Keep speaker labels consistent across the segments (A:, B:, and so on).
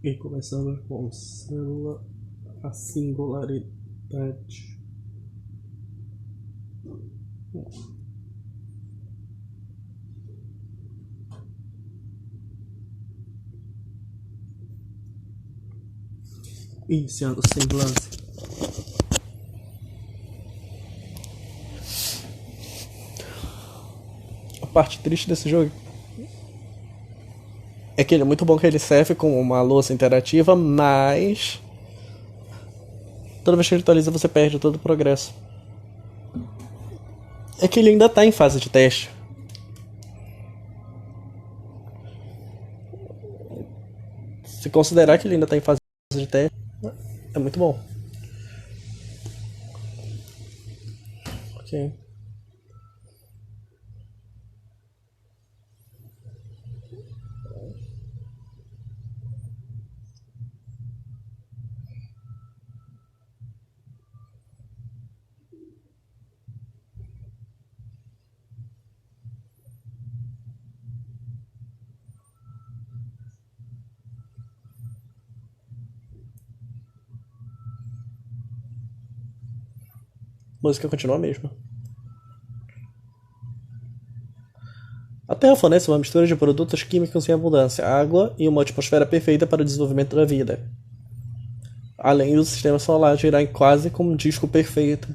A: E começando com célula, a singularidade. Iniciando sem lance. A parte triste desse jogo é que ele é muito bom, que ele serve como uma louça interativa, mas toda vez que ele atualiza você perde todo o progresso. É que ele ainda tá em fase de teste. Se considerar que ele ainda tá em fase de teste, é muito bom. Ok. A música continua a mesma. A Terra fornece uma mistura de produtos químicos em abundância, água e uma atmosfera perfeita para o desenvolvimento da vida. Além do sistema solar girar em quase como um disco perfeito.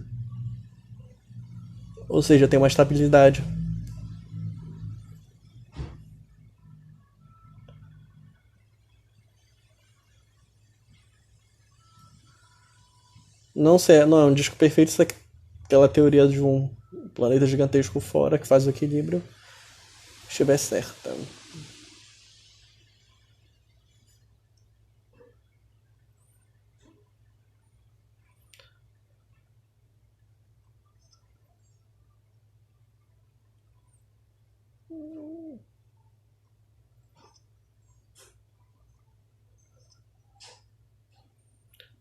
A: Ou seja, tem uma estabilidade. Não, sei, não é um disco perfeito se aquela teoria de um planeta gigantesco fora que faz o equilíbrio estiver certa.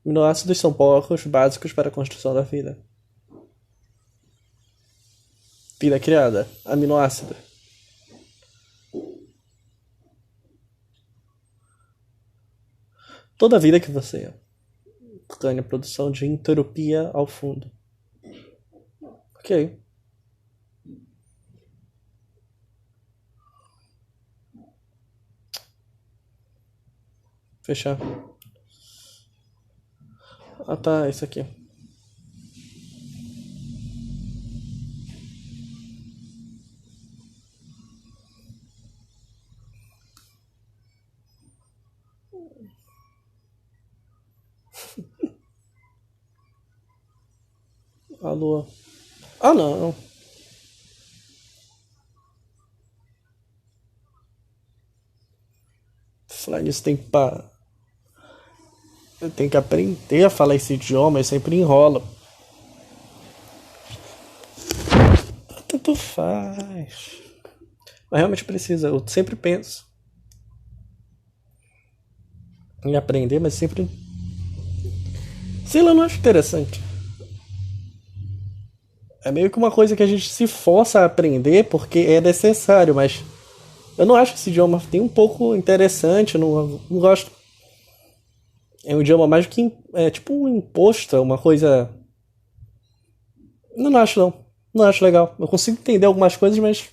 A: Aminoácidos são porcos básicos para a construção da vida. Vida criada. Aminoácido. Toda vida que você ganha produção de entropia ao fundo. Ok. Fechar. Ah tá, isso aqui. A lua. Ah não. Falar nisso tem que eu tenho que aprender a falar esse idioma, eu sempre enrolo. Tanto faz. Mas realmente precisa, eu sempre penso em aprender, mas sempre. Sei lá, eu não acho interessante. É meio que uma coisa que a gente se força a aprender porque é necessário, mas eu não acho que esse idioma tem um pouco interessante, não gosto. É um idioma mais que é tipo um imposto, é uma coisa. Eu não acho não. Não acho legal. Eu consigo entender algumas coisas, mas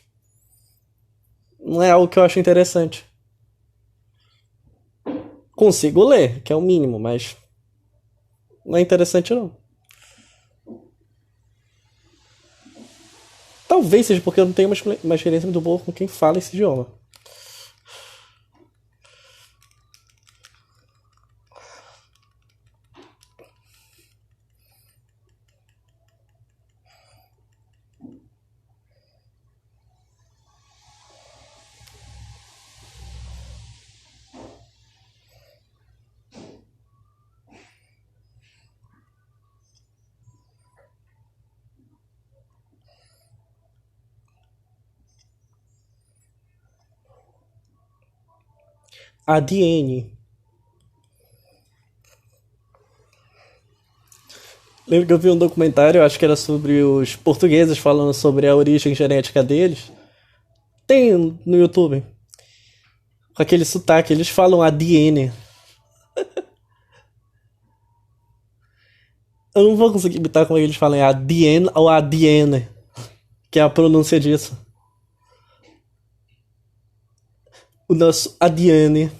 A: não é algo que eu acho interessante. Consigo ler, que é o mínimo, mas não é interessante não. Talvez seja porque eu não tenho uma experiência muito boa com quem fala esse idioma. ADN. Lembro que eu vi um documentário, acho que era sobre os portugueses falando sobre a origem genética deles. Tem no YouTube. Com aquele sotaque, eles falam ADN. Eu não vou conseguir imitar como eles falam, é ADN ou ADN, que é a pronúncia disso. O nosso ADN,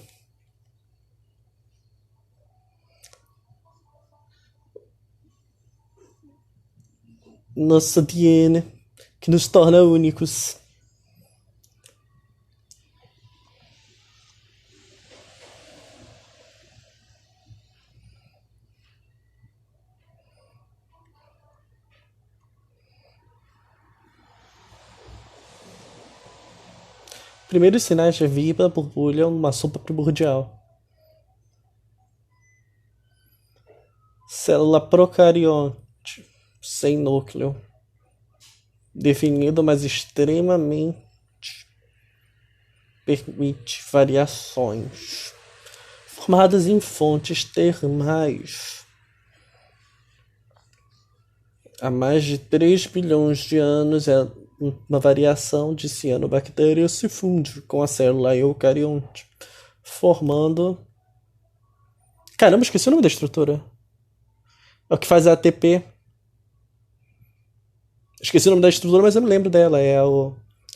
A: nosso ADN, que nos torna únicos. Primeiros sinais de vida borbulham numa sopa primordial. Célula procarionte, sem núcleo, definido, mas extremamente permite variações, formadas em fontes termais. Há mais de 3 bilhões de anos, uma variação de cianobactéria se funde com a célula eucarionte, formando. Caramba, esqueci o nome da estrutura. É o que faz a ATP. Esqueci o nome da estrutura, mas eu me lembro dela. É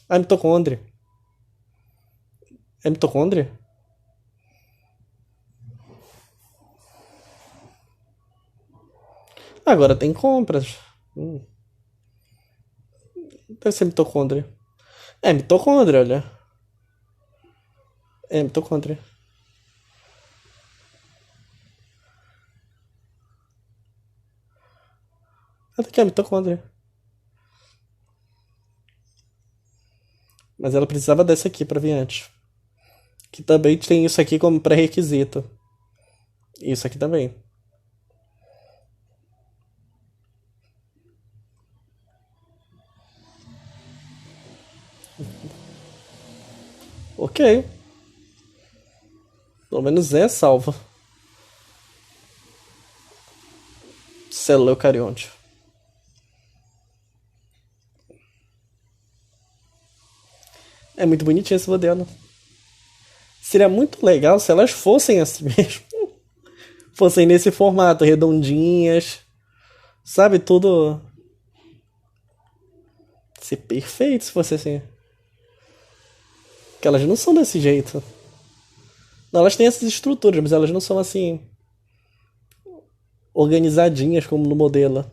A: a mitocôndria. É mitocôndria? Agora tem compras. Deve ser mitocôndria. É mitocôndria, olha. É mitocôndria. Até que é mitocôndria. Mas ela precisava dessa aqui pra vir antes. Que também tem isso aqui como pré-requisito. Isso aqui também. Ok. Pelo menos é salva. Célula eucarionte. É muito bonitinho esse modelo. Seria muito legal se elas fossem assim mesmo. Fossem nesse formato, redondinhas. Sabe, tudo. Ser perfeito se fosse assim. Porque elas não são desse jeito. Não, elas têm essas estruturas, mas elas não são assim. Organizadinhas como no modelo.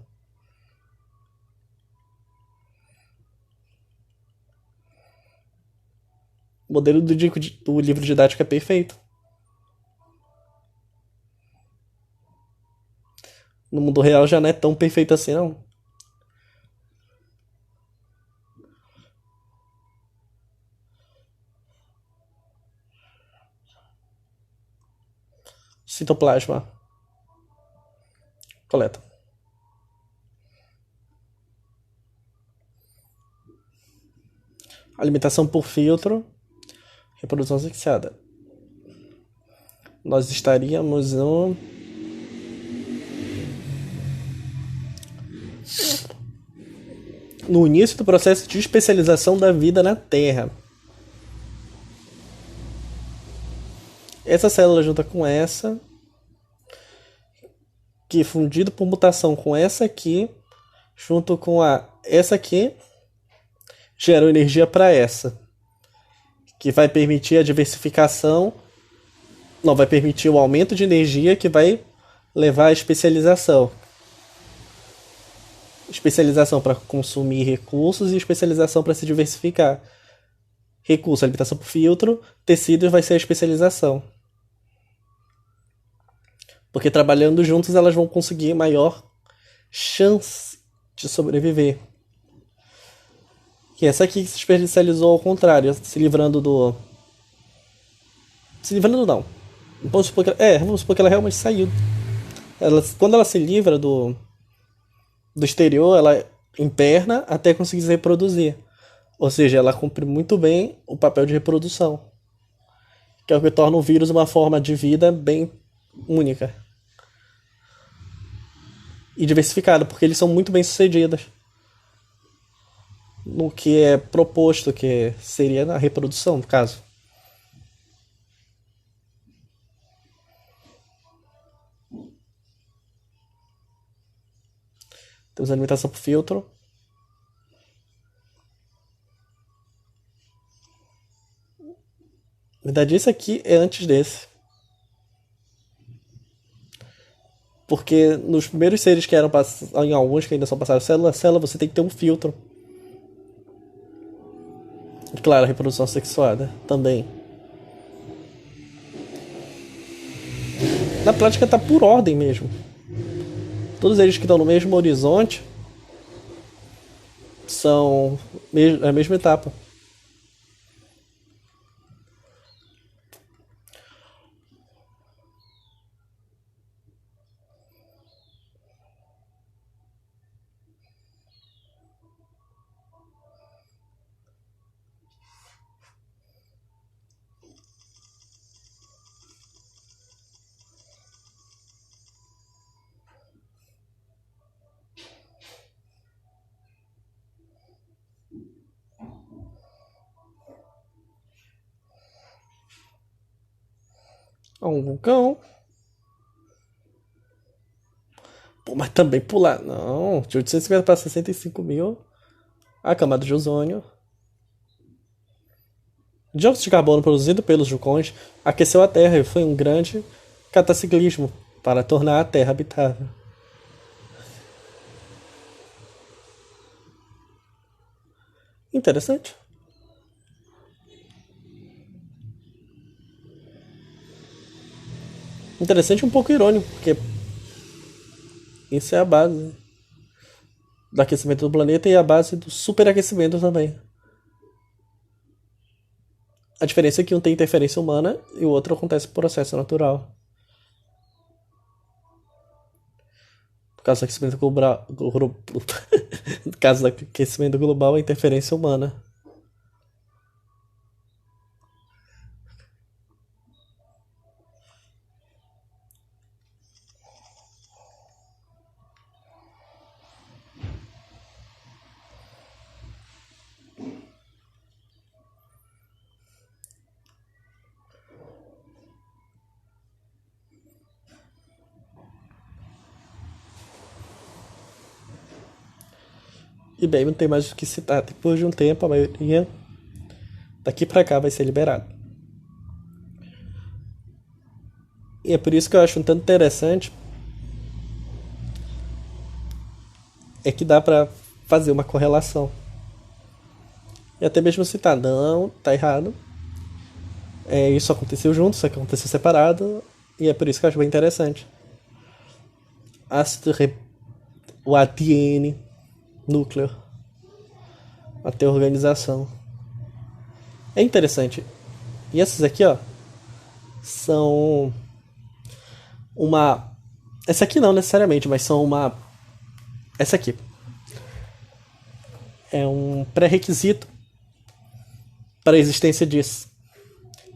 A: O modelo do livro didático é perfeito. No mundo real já não é tão perfeito assim, não. Citoplasma. Coleta. Alimentação por filtro. Reprodução asfixiada. Nós estaríamos no início do processo de especialização da vida na Terra. Essa célula junta com essa, que fundido por mutação com essa aqui, junto com essa aqui, gera energia para essa, que vai permitir a diversificação, não vai permitir o aumento de energia que vai levar à especialização. Especialização para consumir recursos e especialização para se diversificar. Recurso, alimentação por filtro, tecidos vai ser a especialização. Porque trabalhando juntos elas vão conseguir maior chance de sobreviver. E essa aqui que se especializou ao contrário, se livrando do. Se livrando não. Vamos supor que vamos supor que ela realmente saiu. Quando ela se livra do exterior, ela imperna até conseguir se reproduzir. Ou seja, ela cumpre muito bem o papel de reprodução. Que é o que torna o vírus uma forma de vida bem única. E diversificada, porque eles são muito bem sucedidos no que é proposto, que seria a reprodução, no caso. Temos alimentação por filtro. Na verdade, esse aqui é antes desse. Porque nos primeiros seres que eram em alguns que ainda são passados célula a célula, você tem que ter um filtro. E claro, a reprodução sexuada também. Na prática tá por ordem mesmo. Todos eles que estão no mesmo horizonte são a mesma etapa. Um vulcão. Pô, mas também pular. Não, de 850 para 65 mil. A camada de ozônio. O dióxido de carbono produzido pelos vulcões aqueceu a Terra e foi um grande cataclismo para tornar a Terra habitável. Interessante. Interessante e um pouco irônico, porque isso é a base do aquecimento do planeta e a base do superaquecimento também. A diferença é que um tem interferência humana e o outro acontece por processo natural. No caso do aquecimento global, no caso do aquecimento global, a interferência humana. E bem, não tem mais o que citar. Depois de um tempo, a maioria daqui pra cá vai ser liberado. E é por isso que eu acho um tanto interessante é que dá pra fazer uma correlação. E até mesmo citar, não, tá errado. Isso aconteceu junto, isso aqui aconteceu separado. E é por isso que eu acho bem interessante. Ácido, o ADN, núcleo, até organização. É interessante. E essas aqui, ó, são uma. Essa aqui não necessariamente, mas são uma. Essa aqui. É um pré-requisito para a existência disso.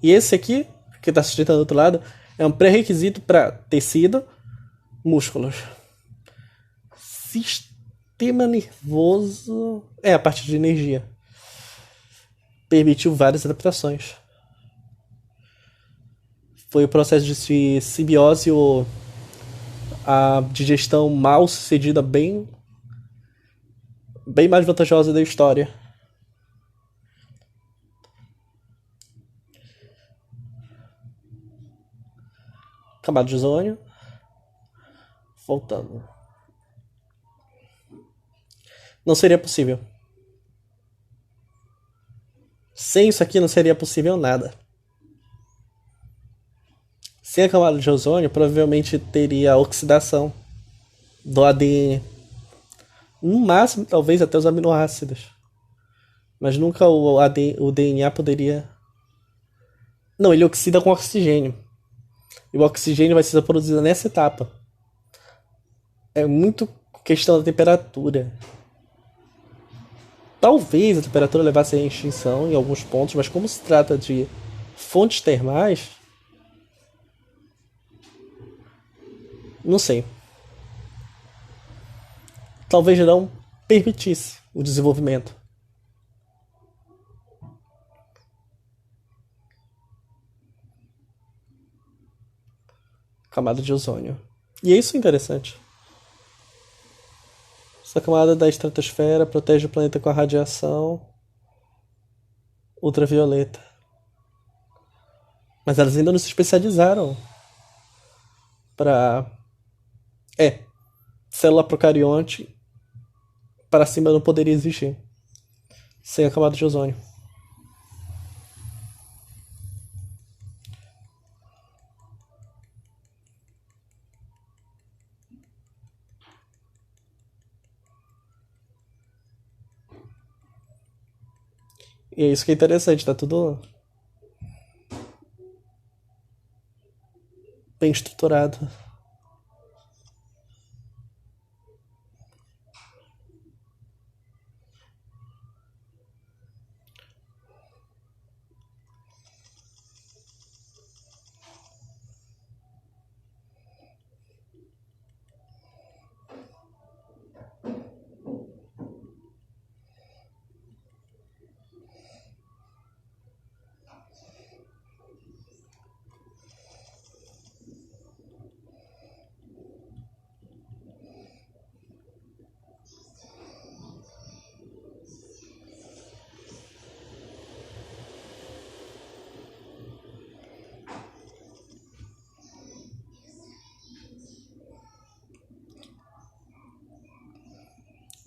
A: E esse aqui, que está sustentando do outro lado, é um pré-requisito para tecido, músculos. Sistema nervoso. É a parte de energia. Permitiu várias adaptações. Foi o processo de simbiose ou a digestão mal sucedida bem mais vantajosa da história. Camada de ozônio. Voltando. Não seria possível. Sem isso aqui não seria possível nada. Sem a camada de ozônio, provavelmente teria oxidação do ADN. No máximo, talvez até os aminoácidos. Mas nunca o DNA poderia. Não, ele oxida com oxigênio. E o oxigênio vai ser produzido nessa etapa. É muito questão da temperatura. Talvez a temperatura levasse à extinção em alguns pontos, mas como se trata de fontes termais, não sei. Talvez não permitisse o desenvolvimento. Camada de ozônio. E é isso interessante. Essa camada da estratosfera protege o planeta com a radiação ultravioleta. Mas elas ainda não se especializaram para célula procarionte para cima não poderia existir sem a camada de ozônio. E é isso que é interessante, tá tudo bem estruturado.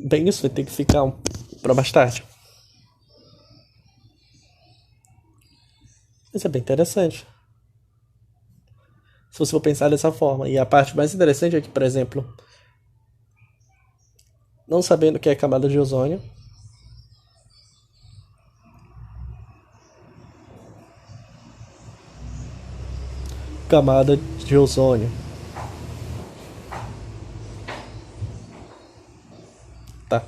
A: Bem, isso vai ter que ficar para mais tarde. Isso é bem interessante. Se você for pensar dessa forma. E a parte mais interessante é que, por exemplo, não sabendo o que é camada de ozônio, camada de ozônio. Tá.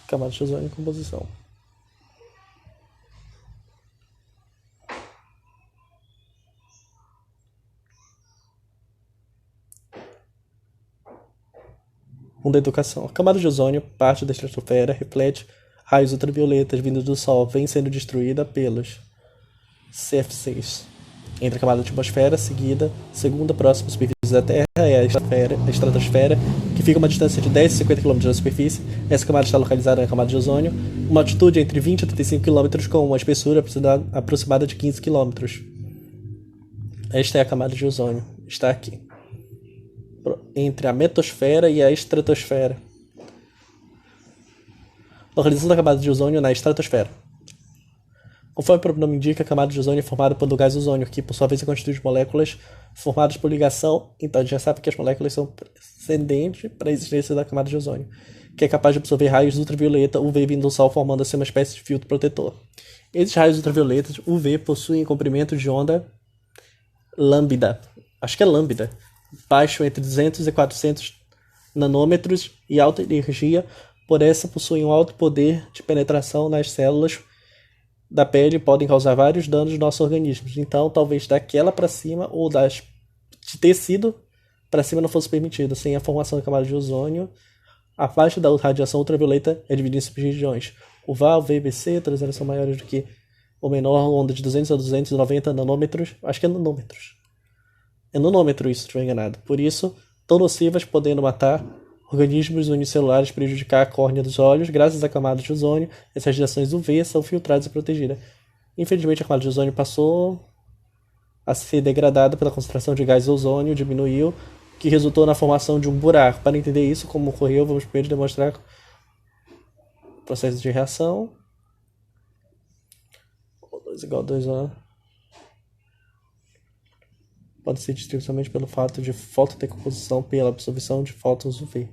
A: Camada de ozônio em composição. Da educação. A camada de ozônio, parte da estratosfera, reflete raios ultravioletas vindos do Sol, vem sendo destruída pelos CFCs. Entre a camada da atmosfera, segunda próxima superfície da Terra é a estratosfera, que fica a uma distância de 10 a 50 km da superfície. Essa camada está localizada na camada de ozônio, uma altitude entre 20 a 35 km com uma espessura aproximada de 15 km. Esta é a camada de ozônio, está aqui entre a metosfera e a estratosfera. Localização da camada de ozônio na estratosfera. Conforme o próprio nome indica, a camada de ozônio é formada pelo gás ozônio, que por sua vez é constituído de moléculas formadas por ligação. Então a gente já sabe que as moléculas são precedentes para a existência da camada de ozônio, que é capaz de absorver raios ultravioleta UV vindo do Sol, formando assim uma espécie de filtro protetor. Esses raios ultravioletas UV possuem comprimento de onda lambda, acho que é lambda, baixo entre 200 e 400 nanômetros e alta energia, por essa possuem um alto poder de penetração nas células da pele e podem causar vários danos nos nossos organismos. Então, talvez daquela para cima ou de tecido para cima não fosse permitido. Sem a formação da camada de ozônio, a faixa da radiação ultravioleta é dividida em subregiões. O VA, o V e o C, todas elas são maiores do que ou menor, onda de 200 a 290 nanômetros. Acho que é nanômetros. É nanômetro isso, se estiver enganado. Por isso, tão nocivas, podendo matar organismos unicelulares, prejudicar a córnea dos olhos. Graças à camada de ozônio, essas radiações UV são filtradas e protegidas. Infelizmente, a camada de ozônio passou a ser degradada pela concentração de gás ozônio, diminuiu, que resultou na formação de um buraco. Para entender isso, como ocorreu, vamos primeiro demonstrar o processo de reação. O2 igual a 2A. Pode ser descrito somente pelo fato de fotodecomposição pela absorção de fótons UV.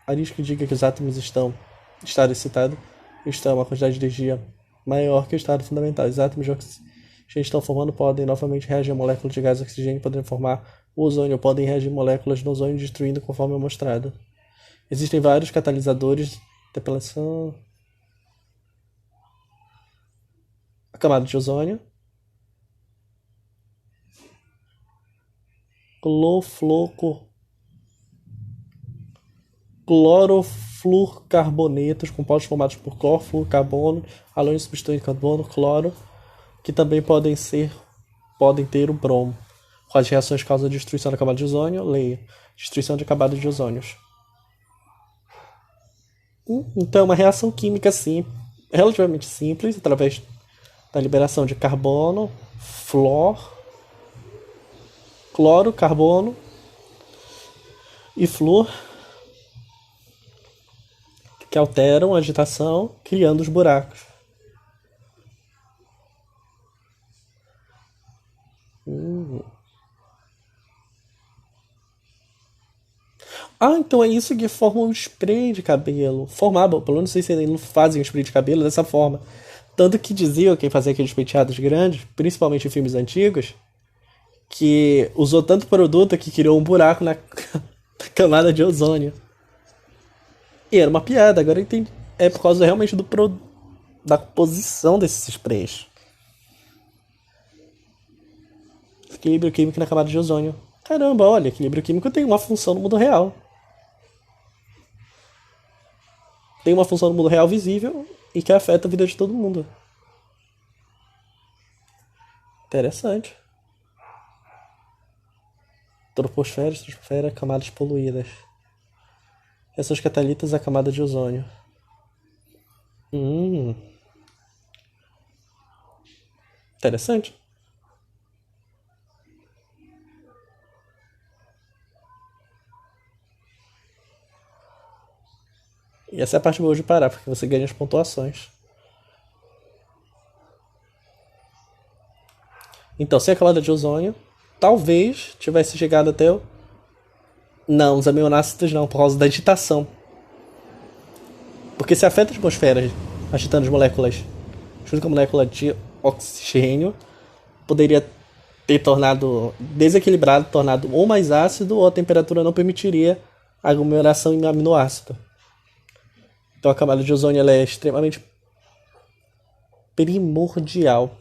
A: A risco indica que os átomos estado excitado estão uma quantidade de energia maior que o estado fundamental. Os átomos de oxigênio estão formando podem novamente reagir a moléculas de gás oxigênio, podendo formar o ozônio, podem reagir moléculas no ozônio, destruindo conforme é mostrado. Existem vários catalisadores de depilação. A camada de ozônio. clofloco, clorofluorcarbonetos compostos formados por cloro, carbono, halônio substituindo carbono, cloro, que também podem ter o bromo. Quais reações causam a destruição da camada de ozônio? Leia. Destruição de camada de ozônios. Então é uma reação química relativamente simples, através da liberação de carbono, cloro, carbono e flúor, que alteram a agitação, criando os buracos. Então é isso que forma um spray de cabelo. Formava, pelo menos não sei se ainda fazem um spray de cabelo dessa forma. Tanto que diziam quem fazia aqueles penteados grandes, principalmente em filmes antigos, que usou tanto produto que criou um buraco na camada de ozônio. E era uma piada, agora eu entendi. É por causa realmente da composição desses sprays. Equilíbrio químico na camada de ozônio. Caramba, olha, equilíbrio químico tem uma função no mundo real. Tem uma função no mundo real visível e que afeta a vida de todo mundo. Interessante. Troposfera, camadas poluídas. Essas catalitas a camada de ozônio. Interessante. E essa é a parte boa de parar, porque você ganha as pontuações. Então, sem a camada de ozônio, talvez tivesse chegado até o... Não, os aminoácidos não, por causa da agitação. Porque se afeta a atmosfera, agitando as moléculas, junto com a molécula de oxigênio, poderia ter desequilibrado, tornado ou mais ácido, ou a temperatura não permitiria a aglomeração em aminoácido. Então a camada de ozônio ela é extremamente primordial.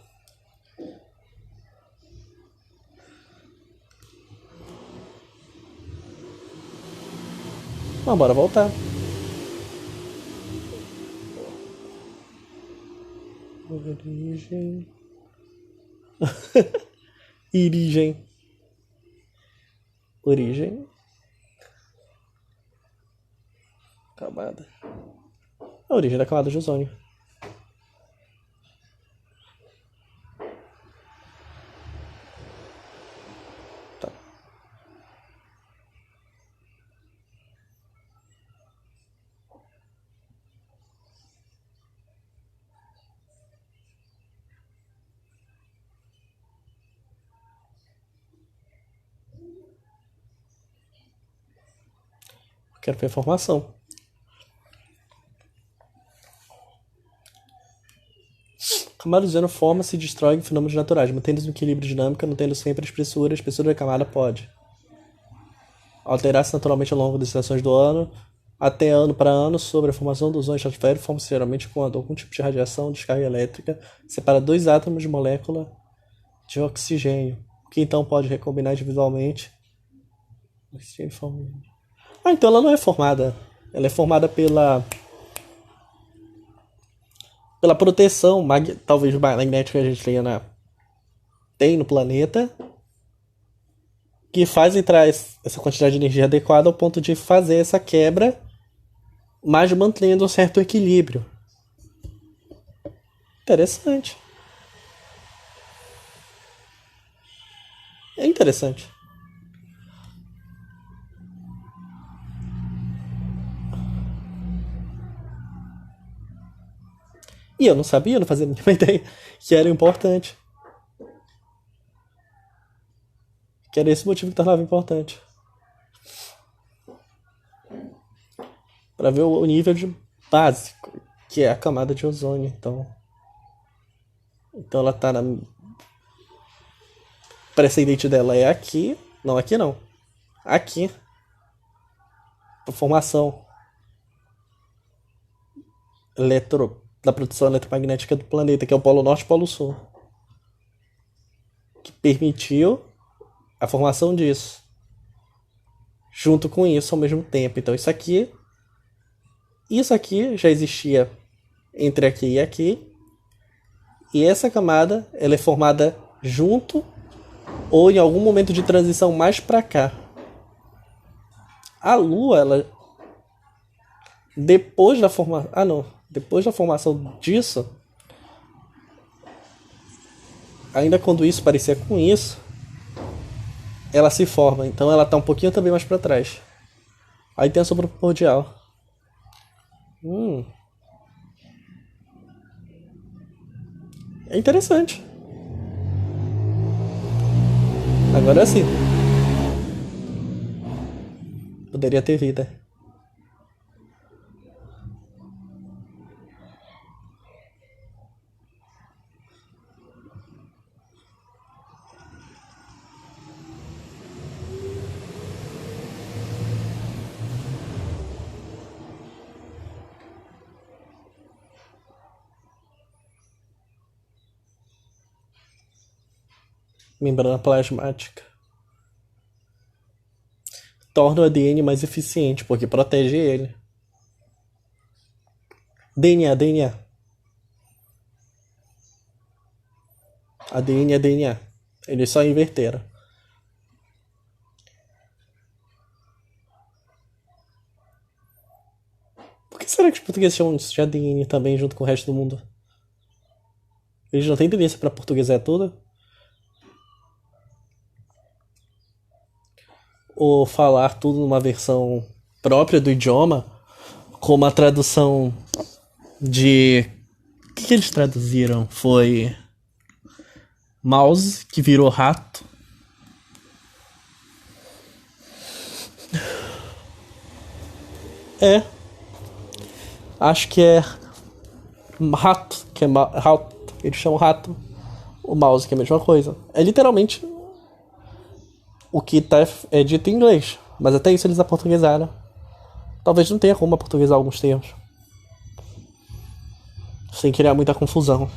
A: Mas bora voltar. Origem. Origem. Camada. A origem da camada de ozônio. Tá. Quero ver a informação. A camada de ozônio forma-se e destrói em fenômenos naturais, mantendo-se no equilíbrio dinâmico, não tendo sempre a espessura da camada pode alterar-se naturalmente ao longo das estações do ano, até ano para ano, sobre a formação do ozônio estratosférico, forma-se geralmente quando algum tipo de radiação, descarga elétrica, separa dois átomos de molécula de oxigênio, que então pode recombinar individualmente. Então ela não é formada. Ela é formada pela proteção, talvez magnética que a gente tem no planeta, que faz entrar essa quantidade de energia adequada ao ponto de fazer essa quebra, mas mantendo um certo equilíbrio. Interessante. É interessante. E eu não sabia, não fazia nenhuma ideia que era importante. Que era esse motivo que tornava importante. Para ver o nível de básico, que é a camada de ozônio. Então ela tá na... precedente dela é aqui. Não, aqui não. Aqui. A formação da produção eletromagnética do planeta, que é o Polo Norte e o Polo Sul. Que permitiu a formação disso. junto com isso ao mesmo tempo. Então isso aqui já existia entre aqui e aqui, e essa camada ela é formada junto ou em algum momento de transição mais para cá. A Lua, ela depois da formação disso, ainda quando isso parecia com isso, ela se forma, então ela tá um pouquinho também mais para trás. Aí tem a sombra primordial. É interessante. Agora sim. Poderia ter vida. Membrana plasmática. Torna o ADN mais eficiente, porque protege ele. DNA. ADN é DNA. Eles só inverteram. Por que será que os portugueses chamam isso de ADN também junto com o resto do mundo? Eles não têm tendência para portuguesar tudo? Ou falar tudo numa versão própria do idioma, como a tradução de... O que eles traduziram? Foi mouse, que virou rato. Acho que é rato, que é rato. Eles chamam rato. O mouse, que é a mesma coisa. É literalmente o que é dito em inglês. Mas até isso eles aportuguesaram. Talvez não tenha como aportuguesar alguns termos. Sem criar muita confusão.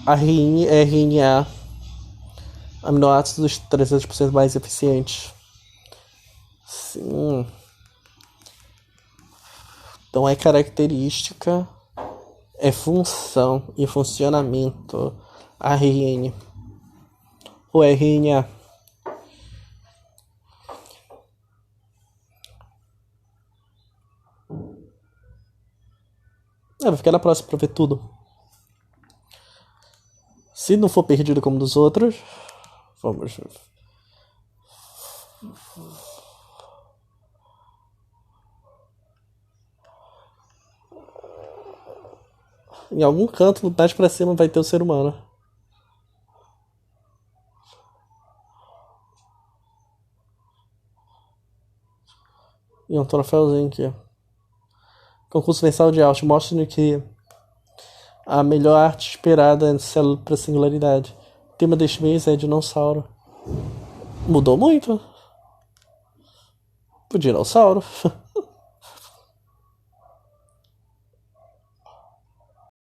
A: A RNA, aminoácidos 300% mais eficientes. Sim. Então é característica, é função e funcionamento. ARN. O RNA. Vai ficar na próxima pra ver tudo. Se não for perdido como dos outros, vamos ver. Em algum canto, mais pra cima, vai ter o ser humano. E um troféuzinho aqui. Concurso mensal de arte. Mostra que a melhor arte esperada é célula para singularidade. O tema deste mês é dinossauro. Mudou muito. O dinossauro.